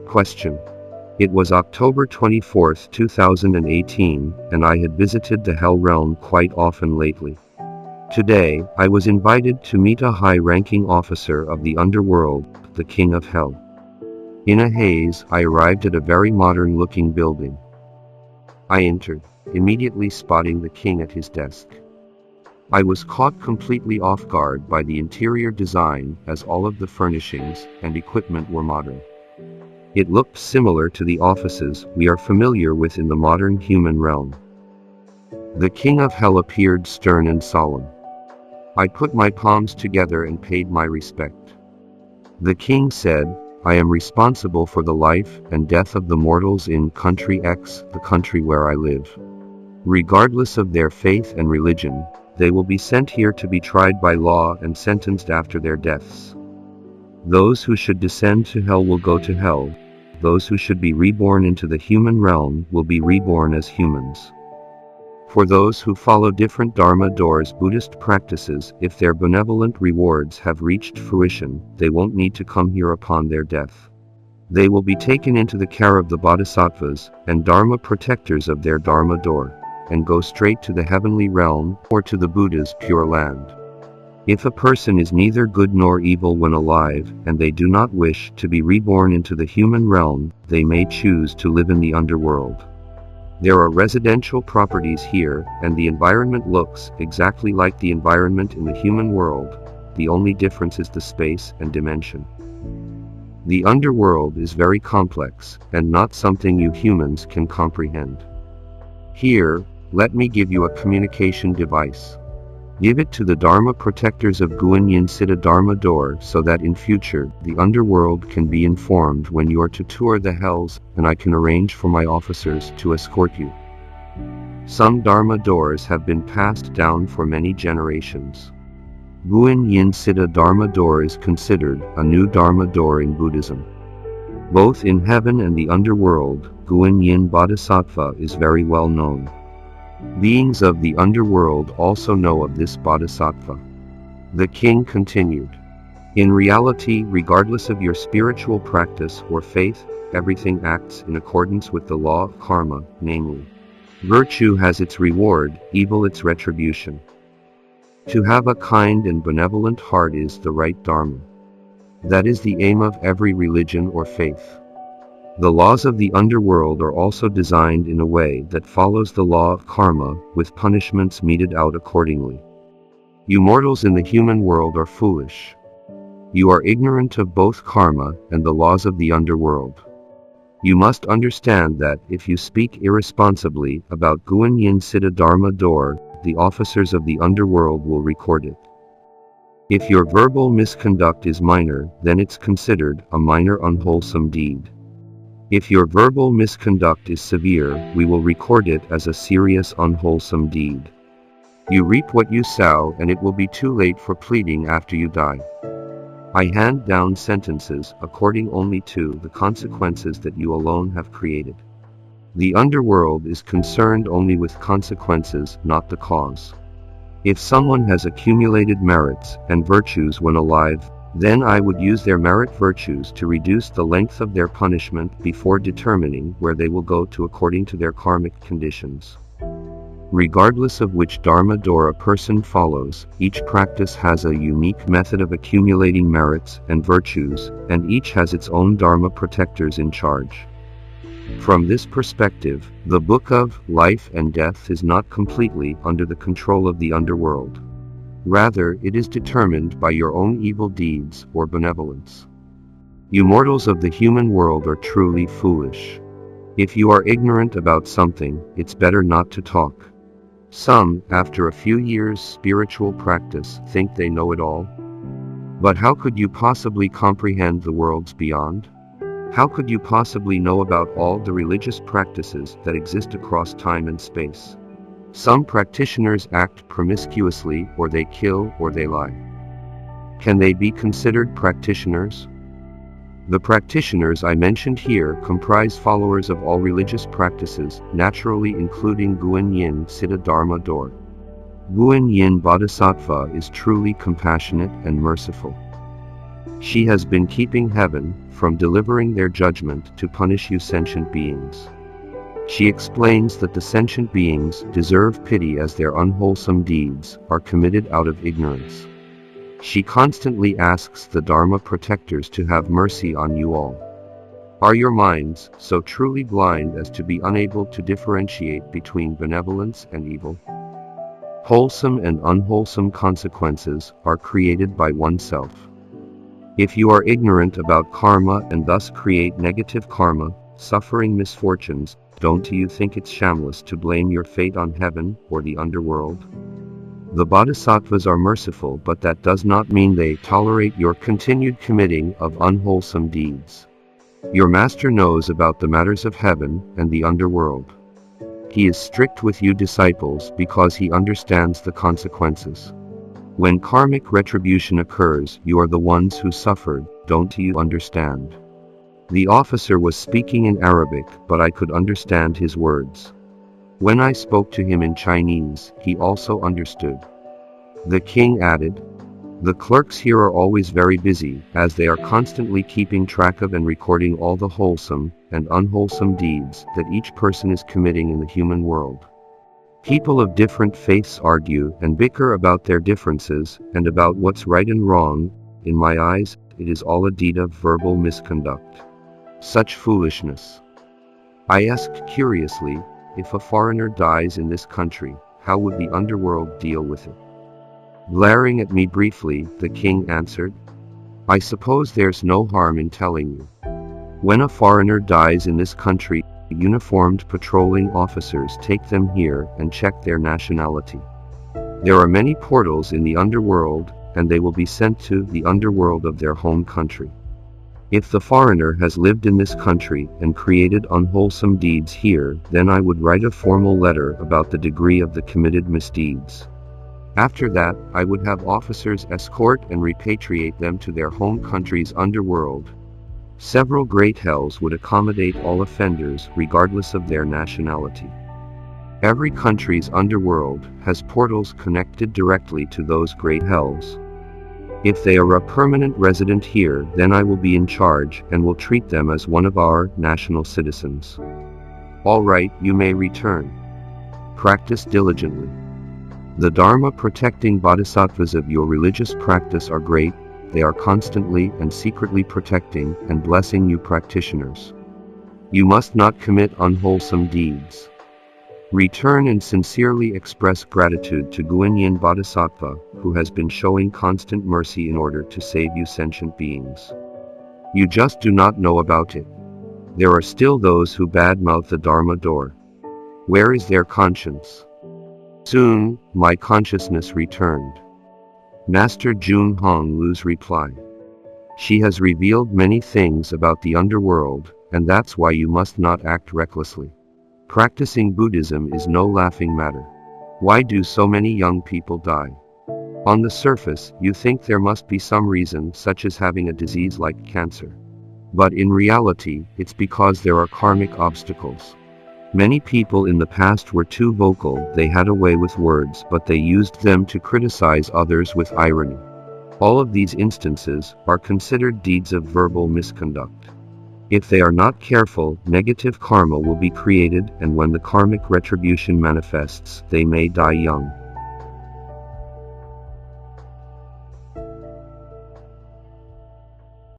Question. It was October 24, 2018, and I had visited the Hell realm quite often lately. Today, I was invited to meet a high-ranking officer of the underworld, the King of Hell. In a haze, I arrived at a very modern-looking building. I entered, immediately spotting the king at his desk. I was caught completely off guard by the interior design, as all of the furnishings and equipment were modern. It looked similar to the offices we are familiar with in the modern human realm. The King of Hell appeared stern and solemn. I put my palms together and paid my respect. The king said, "I am responsible for the life and death of the mortals in Country X, the country where I live. Regardless of their faith and religion, they will be sent here to be tried by law and sentenced after their deaths. Those who should descend to hell will go to hell. Those who should be reborn into the human realm will be reborn as humans. For those who follow different Dharma doors Buddhist practices, if their benevolent rewards have reached fruition, they won't need to come here upon their death. They will be taken into the care of the Bodhisattvas and Dharma protectors of their Dharma door, and go straight to the heavenly realm or to the Buddha's pure land. If a person is neither good nor evil when alive, and they do not wish to be reborn into the human realm, they may choose to live in the underworld. There are residential properties here, and the environment looks exactly like the environment in the human world. The only difference is the space and dimension. The underworld is very complex, and not something you humans can comprehend. Here, let me give you a communication device. Give it to the Dharma protectors of Guanyinpusa Dharma door so that in future, the underworld can be informed when you are to tour the hells, and I can arrange for my officers to escort you. Some Dharma doors have been passed down for many generations. Guanyinpusa Dharma door is considered a new Dharma door in Buddhism. Both in heaven and the underworld, Guanyin Bodhisattva is very well known. Beings of the underworld also know of this Bodhisattva. The king continued. In reality, regardless of your spiritual practice or faith, everything acts in accordance with the law of karma, namely, virtue has its reward, evil its retribution. To have a kind and benevolent heart is the right dharma. That is the aim of every religion or faith. The laws of the underworld are also designed in a way that follows the law of karma, with punishments meted out accordingly. You mortals in the human world are foolish. You are ignorant of both karma and the laws of the underworld. You must understand that if you speak irresponsibly about Guanyinpusa Dharma door, the officers of the underworld will record it. If your verbal misconduct is minor, then it's considered a minor unwholesome deed. If your verbal misconduct is severe, we will record it as a serious unwholesome deed. You reap what you sow, and it will be too late for pleading after you die. I hand down sentences according only to the consequences that you alone have created. The underworld is concerned only with consequences, not the cause. If someone has accumulated merits and virtues when alive, then I would use their merit virtues to reduce the length of their punishment before determining where they will go to according to their karmic conditions. Regardless of which Dharma door a person follows, each practice has a unique method of accumulating merits and virtues, and each has its own Dharma protectors in charge. From this perspective, the book of life and death is not completely under the control of the underworld. Rather, it is determined by your own evil deeds or benevolence. You mortals of the human world are truly foolish. If you are ignorant about something, it's better not to talk. Some, after a few years' spiritual practice, think they know it all. But how could you possibly comprehend the worlds beyond? How could you possibly know about all the religious practices that exist across time and space? Some practitioners act promiscuously, or they kill, or they lie. Can they be considered practitioners? The practitioners I mentioned here comprise followers of all religious practices, naturally including Guanyinpusa Dharma door. Guanyin Bodhisattva is truly compassionate and merciful. She has been keeping heaven from delivering their judgment to punish you sentient beings. She explains that the sentient beings deserve pity as their unwholesome deeds are committed out of ignorance. She constantly asks the Dharma protectors to have mercy on you all. Are your minds so truly blind as to be unable to differentiate between benevolence and evil? Wholesome and unwholesome consequences are created by oneself. If you are ignorant about karma and thus create negative karma, suffering misfortunes, don't you think it's shameless to blame your fate on heaven or the underworld? The Bodhisattvas are merciful, but that does not mean they tolerate your continued committing of unwholesome deeds. Your master knows about the matters of heaven and the underworld. He is strict with you disciples because he understands the consequences. When karmic retribution occurs, you are the ones who suffered, don't you understand? The officer was speaking in Arabic, but I could understand his words. When I spoke to him in Chinese, he also understood. The king added, "The clerks here are always very busy, as they are constantly keeping track of and recording all the wholesome and unwholesome deeds that each person is committing in the human world. People of different faiths argue and bicker about their differences and about what's right and wrong. In my eyes, it is all a deed of verbal misconduct. Such foolishness." I asked curiously, if a foreigner dies in this country, how would the underworld deal with it? Glaring at me briefly, the king answered, "I suppose there's no harm in telling you. When a foreigner dies in this country, uniformed patrolling officers take them here and check their nationality. There are many portals in the underworld, and they will be sent to the underworld of their home country. If the foreigner has lived in this country and created unwholesome deeds here, then I would write a formal letter about the degree of the committed misdeeds. After that, I would have officers escort and repatriate them to their home country's underworld. Several great hells would accommodate all offenders regardless of their nationality. Every country's underworld has portals connected directly to those great hells. If they are a permanent resident here, then I will be in charge and will treat them as one of our national citizens. All right, you may return. Practice diligently. The Dharma protecting bodhisattvas of your religious practice are great. They are constantly and secretly protecting and blessing you practitioners. You must not commit unwholesome deeds. Return and sincerely express gratitude to Guanyin Bodhisattva, who has been showing constant mercy in order to save you sentient beings. You just do not know about it. There are still those who badmouth the Dharma door. Where is their conscience?" Soon, my consciousness returned. Master Jun Hong Lu's reply. "She has revealed many things about the underworld, and that's why you must not act recklessly. Practicing Buddhism is no laughing matter. Why do so many young people die? On the surface, you think there must be some reason, such as having a disease like cancer. But in reality, it's because there are karmic obstacles. Many people in the past were too vocal, they had a way with words, but they used them to criticize others with irony. All of these instances are considered deeds of verbal misconduct. If they are not careful, negative karma will be created, and when the karmic retribution manifests, they may die young.